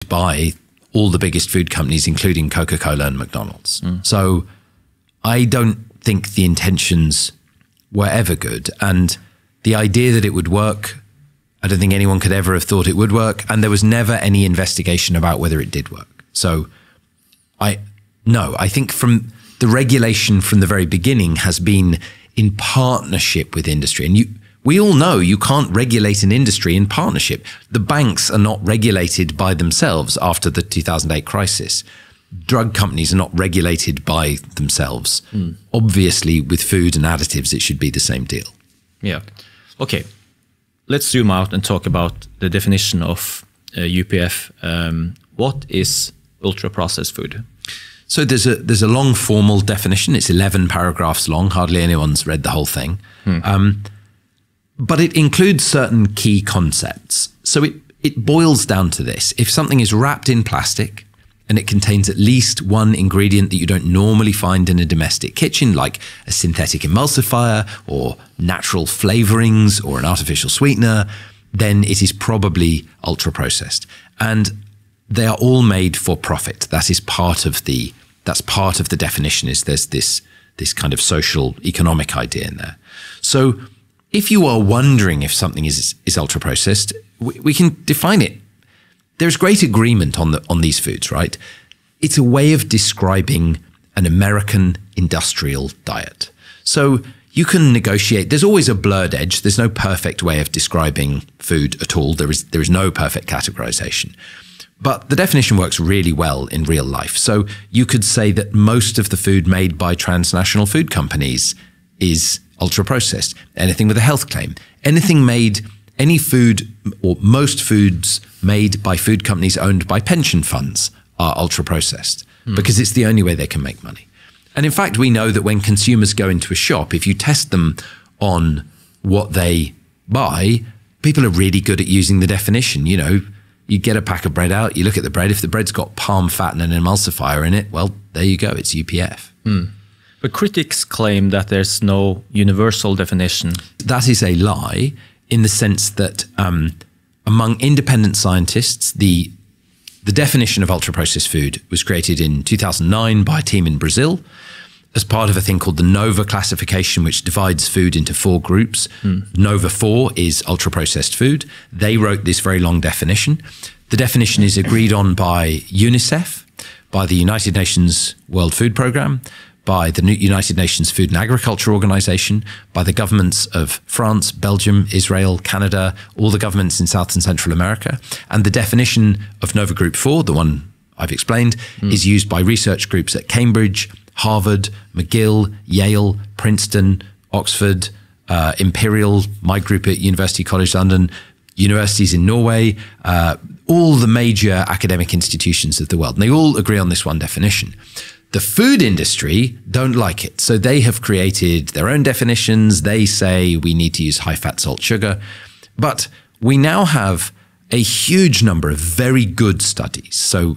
by all the biggest food companies, including Coca-Cola and McDonald's. So I don't think the intentions were ever good. And the idea that it would work, I don't think anyone could ever have thought it would work. And there was never any investigation about whether it did work. So I think from the regulation from the very beginning has been in partnership with industry. And we all know you can't regulate an industry in partnership. The banks are not regulated by themselves after the 2008 crisis. Drug companies are not regulated by themselves. Obviously, with food and additives, it should be the same deal. Yeah. Okay. Let's zoom out and talk about the definition of UPF. What is ultra-processed food? So there's a long formal definition. It's 11 paragraphs long. Hardly anyone's read the whole thing. But it includes certain key concepts. So it boils down to this. If something is wrapped in plastic and it contains at least one ingredient that you don't normally find in a domestic kitchen, like a synthetic emulsifier or natural flavorings or an artificial sweetener, then it is probably ultra-processed. And they are all made for profit. That is part of the definition. Is there's this kind of social economic idea in there. So if you are wondering if something is ultra-processed, we can define it. There's great agreement on these foods, right? It's a way of describing an American industrial diet. So you can negotiate. There's always a blurred edge. There's no perfect way of describing food at all. There is no perfect categorization. But the definition works really well in real life. So you could say that most of the food made by transnational food companies is ultra-processed. Anything with a health claim. Any food or most foods made by food companies owned by pension funds are ultra-processed because it's the only way they can make money. And in fact, we know that when consumers go into a shop, if you test them on what they buy, people are really good at using the definition. You know, you get a pack of bread out, you look at the bread. If the bread's got palm fat and an emulsifier in it, well, there you go. It's UPF. But critics claim that there's no universal definition. That is a lie in the sense that among independent scientists, the definition of ultra-processed food was created in 2009 by a team in Brazil as part of a thing called the NOVA classification, which divides food into 4 groups. NOVA 4 is ultra-processed food. They wrote this very long definition. The definition is agreed on by UNICEF, by the United Nations World Food Programme, by the United Nations Food and Agriculture Organization, by the governments of France, Belgium, Israel, Canada, all the governments in South and Central America. And the definition of NOVA Group 4, the one I've explained, is used by research groups at Cambridge, Harvard, McGill, Yale, Princeton, Oxford, Imperial, my group at University College London, universities in Norway, all the major academic institutions of the world. And they all agree on this one definition. The food industry don't like it. So they have created their own definitions. They say we need to use high fat, salt, sugar. But we now have a huge number of very good studies. So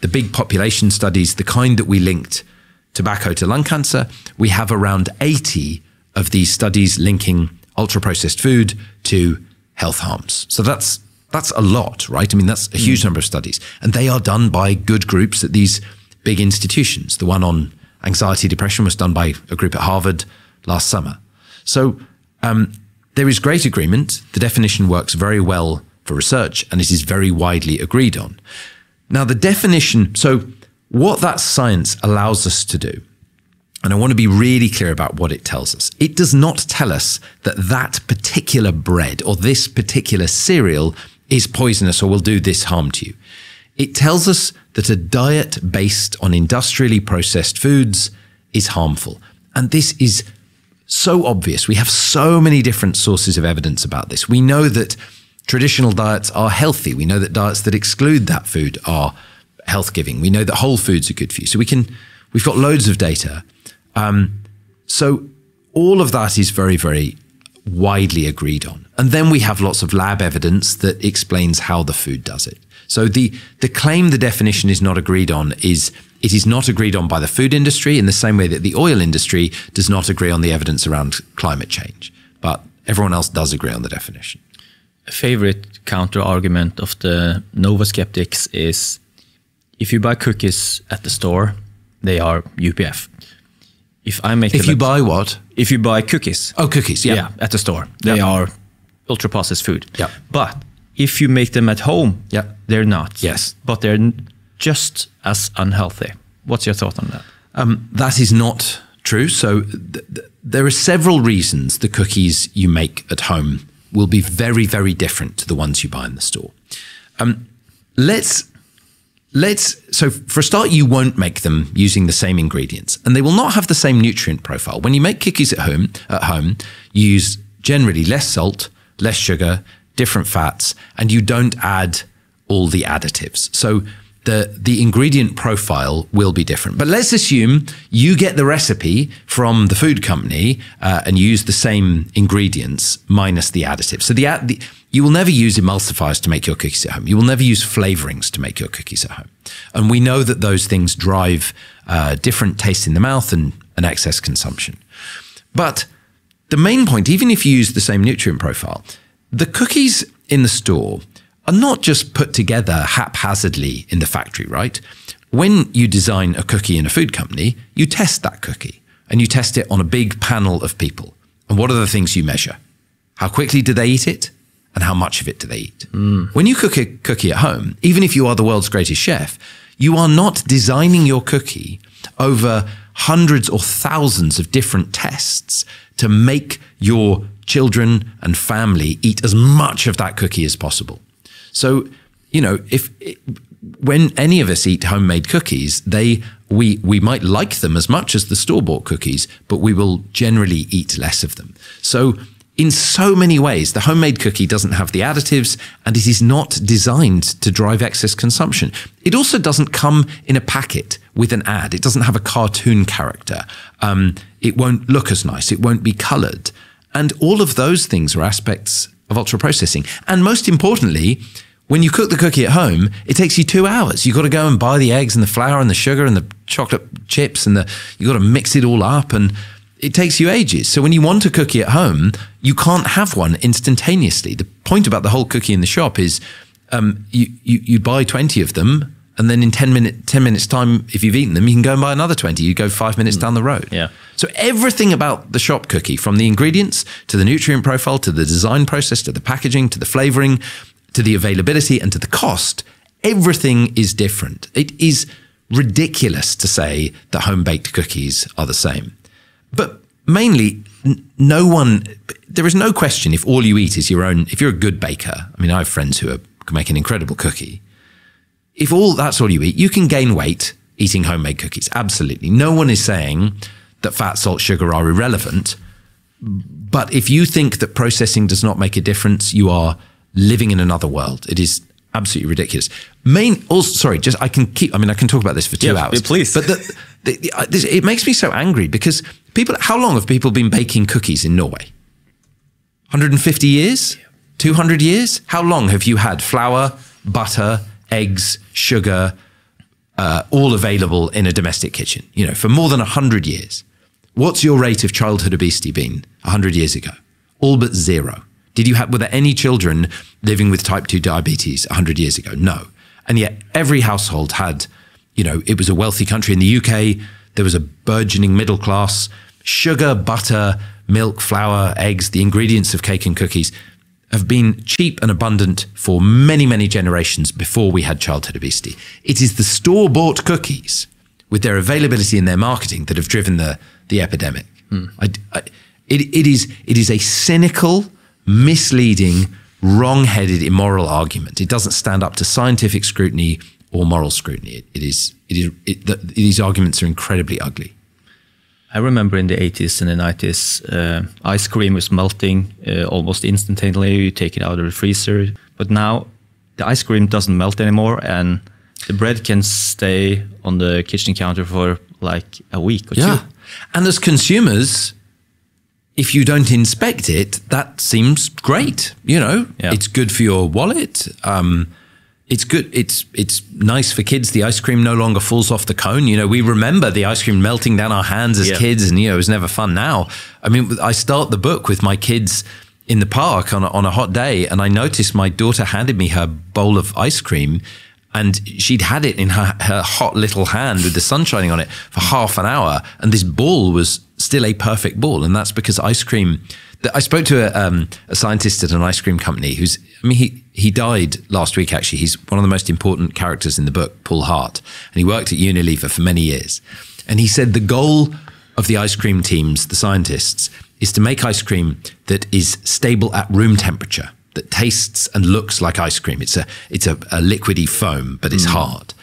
the big population studies, the kind that we linked tobacco to lung cancer, we have around 80 of these studies linking ultra-processed food to health harms. So that's a lot, right? I mean, that's a huge number of studies. And they are done by good groups at these big institutions. The one on anxiety, depression was done by a group at Harvard last summer. So there is great agreement. The definition works very well for research and it is very widely agreed on. Now the definition, so what that science allows us to do, and I want to be really clear about what it tells us. It does not tell us that that particular bread or this particular cereal is poisonous or will do this harm to you. It tells us that a diet based on industrially processed foods is harmful. And this is so obvious. We have so many different sources of evidence about this. We know that traditional diets are healthy. We know that diets that exclude that food are health giving. We know that whole foods are good for you. So we've got loads of data. So all of that is very, very widely agreed on. And then we have lots of lab evidence that explains how the food does it. So the claim the definition is not agreed on is it is not agreed on by the food industry in the same way that the oil industry does not agree on the evidence around climate change. But everyone else does agree on the definition. favorite counter argument of the Nova skeptics is, if you buy cookies at the store, they are UPF. If you buy what? If you buy cookies. Oh, cookies, yeah. Yeah, at the store. They are ultra-processed food. Yeah. But if you make them at home, they're not. Yes. But they're just as unhealthy. What's your thought on that? That is not true. So there are several reasons the cookies you make at home will be very, very different to the ones you buy in the store. So for a start, you won't make them using the same ingredients, and they will not have the same nutrient profile. When you make cookies at home, you use generally less salt, less sugar, different fats, and you don't add all the additives. So the ingredient profile will be different. But let's assume you get the recipe from the food company and use the same ingredients minus the additives. So you will never use emulsifiers to make your cookies at home. You will never use flavorings to make your cookies at home. And we know that those things drive different taste in the mouth and excess consumption. But the main point, even if you use the same nutrient profile, the cookies in the store are not just put together haphazardly in the factory, right? When you design a cookie in a food company, you test that cookie and you test it on a big panel of people. And what are the things you measure? How quickly do they eat it? And how much of it do they eat? When you cook a cookie at home, even if you are the world's greatest chef, you are not designing your cookie over hundreds or thousands of different tests to make your children and family eat as much of that cookie as possible. So, when any of us eat homemade cookies, we might like them as much as the store-bought cookies, but we will generally eat less of them. So in so many ways, the homemade cookie doesn't have the additives, and it is not designed to drive excess consumption. It also doesn't come in a packet with an ad. It doesn't have a cartoon character. It won't look as nice. It won't be colored. And all of those things are aspects of ultra-processing. And most importantly, when you cook the cookie at home, it takes you 2 hours. You've got to go and buy the eggs and the flour and the sugar and the chocolate chips, and you've got to mix it all up, and it takes you ages. So when you want a cookie at home, you can't have one instantaneously. The point about the whole cookie in the shop is you buy 20 of them, and then in 10 minutes time, if you've eaten them, you can go and buy another 20. You go 5 minutes down the road. Yeah. So everything about the shop cookie, from the ingredients to the nutrient profile, to the design process, to the packaging, to the flavoring, to the availability, and to the cost, everything is different. It is ridiculous to say that home-baked cookies are the same. But mainly, there is no question if all you eat is your own. If you're a good baker, I mean, I have friends who can make an incredible cookie. If that's all you eat, you can gain weight eating homemade cookies. Absolutely. No one is saying that fat, salt, sugar are irrelevant. But if you think that processing does not make a difference, you are living in another world. It is absolutely ridiculous. I can talk about this for 2 hours. Please. But it makes me so angry because how long have people been baking cookies in Norway? 150 years? 200 years? How long have you had flour, butter, eggs, sugar, all available in a domestic kitchen? For more than 100 years. What's your rate of childhood obesity been 100 years ago? All but zero. Were there any children living with type 2 diabetes 100 years ago? No. And yet every household had, it was a wealthy country. In the UK, there was a burgeoning middle class. Sugar, butter, milk, flour, eggs, the ingredients of cake and cookies have been cheap and abundant for many, many generations before we had childhood obesity. It is the store-bought cookies with their availability and their marketing that have driven the epidemic. It is a cynical, misleading, wrong-headed, immoral argument. It doesn't stand up to scientific scrutiny or moral scrutiny. These arguments are incredibly ugly. I remember in the 80s and the 90s, ice cream was melting almost instantaneously. You take it out of the freezer. But now the ice cream doesn't melt anymore, and the bread can stay on the kitchen counter for like a week or two. And as consumers, if you don't inspect it, that seems great. It's good for your wallet. It's good. It's nice for kids. The ice cream no longer falls off the cone. We remember the ice cream melting down our hands as kids, and it was never fun. Now, I mean, I start the book with my kids in the park on a hot day, and I noticed my daughter handed me her bowl of ice cream, and she'd had it in her hot little hand with the sun shining on it for half an hour, and this ball was still a perfect ball. And that's because ice cream. I spoke to a scientist at an ice cream company he died last week, actually. He's one of the most important characters in the book, Paul Hart, and he worked at Unilever for many years. And he said the goal of the ice cream teams, the scientists, is to make ice cream that is stable at room temperature, that tastes and looks like ice cream. It's a liquidy foam, but it's hard.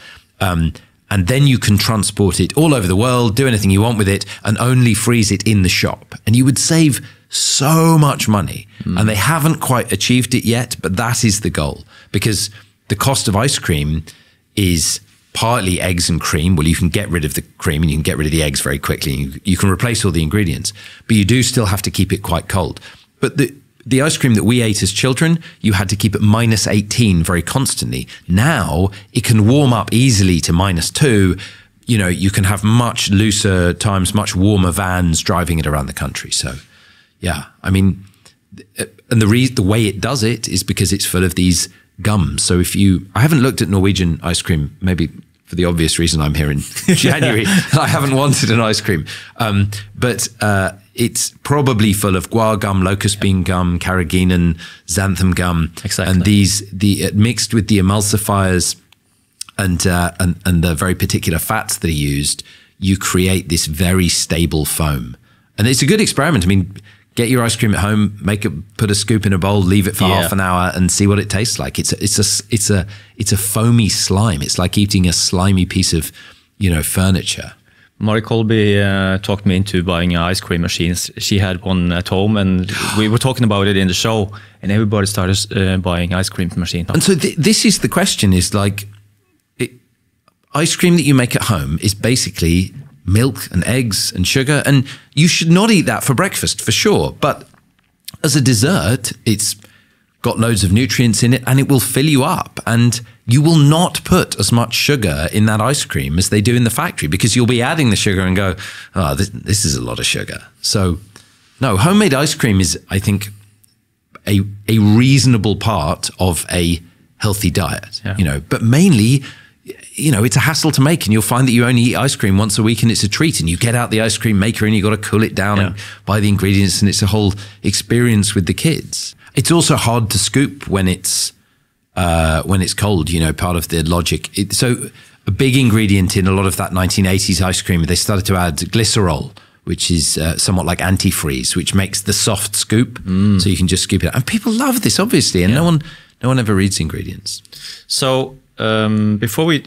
And then you can transport it all over the world, do anything you want with it, and only freeze it in the shop. And you would save so much money. And they haven't quite achieved it yet, but that is the goal. Because the cost of ice cream is partly eggs and cream. Well, you can get rid of the cream and you can get rid of the eggs very quickly. You can replace all the ingredients, but you do still have to keep it quite cold. But the ice cream that we ate as children, you had to keep at -18 very constantly. Now it can warm up easily to -2. You know, you can have much looser times, much warmer vans driving it around the country. So yeah, I mean, and the way it does it is because it's full of these gums. So I haven't looked at Norwegian ice cream, maybe for the obvious reason I'm here in January. I haven't wanted an ice cream. But it's probably full of guar gum, locust bean gum, carrageenan, xanthan gum. Exactly. And mixed with the emulsifiers and the very particular fats that are used, you create this very stable foam. And it's a good experiment. I mean, get your ice cream at home, put a scoop in a bowl, leave it for half an hour, and see what it tastes like. It's a foamy slime. It's like eating a slimy piece of, furniture. Mari Colby talked me into buying ice cream machines. She had one at home, and we were talking about it in the show, and everybody started buying ice cream machines. And so this is the question: is like ice cream that you make at home is basically milk and eggs and sugar, and you should not eat that for breakfast for sure, but as a dessert it's got loads of nutrients in it and it will fill you up, and you will not put as much sugar in that ice cream as they do in the factory, because you'll be adding the sugar and go, oh, this is a lot of sugar. So no, homemade ice cream is, I think, a reasonable part of a healthy diet, but mainly, it's a hassle to make, and you'll find that you only eat ice cream once a week and it's a treat, and you get out the ice cream maker and you got to cool it down and buy the ingredients, and it's a whole experience with the kids. It's also hard to scoop when it's cold, part of the logic. So a big ingredient in a lot of that 1980s ice cream, they started to add glycerol, which is somewhat like antifreeze, which makes the soft scoop, so you can just scoop it out. And people love this, obviously, and no one ever reads ingredients. So before we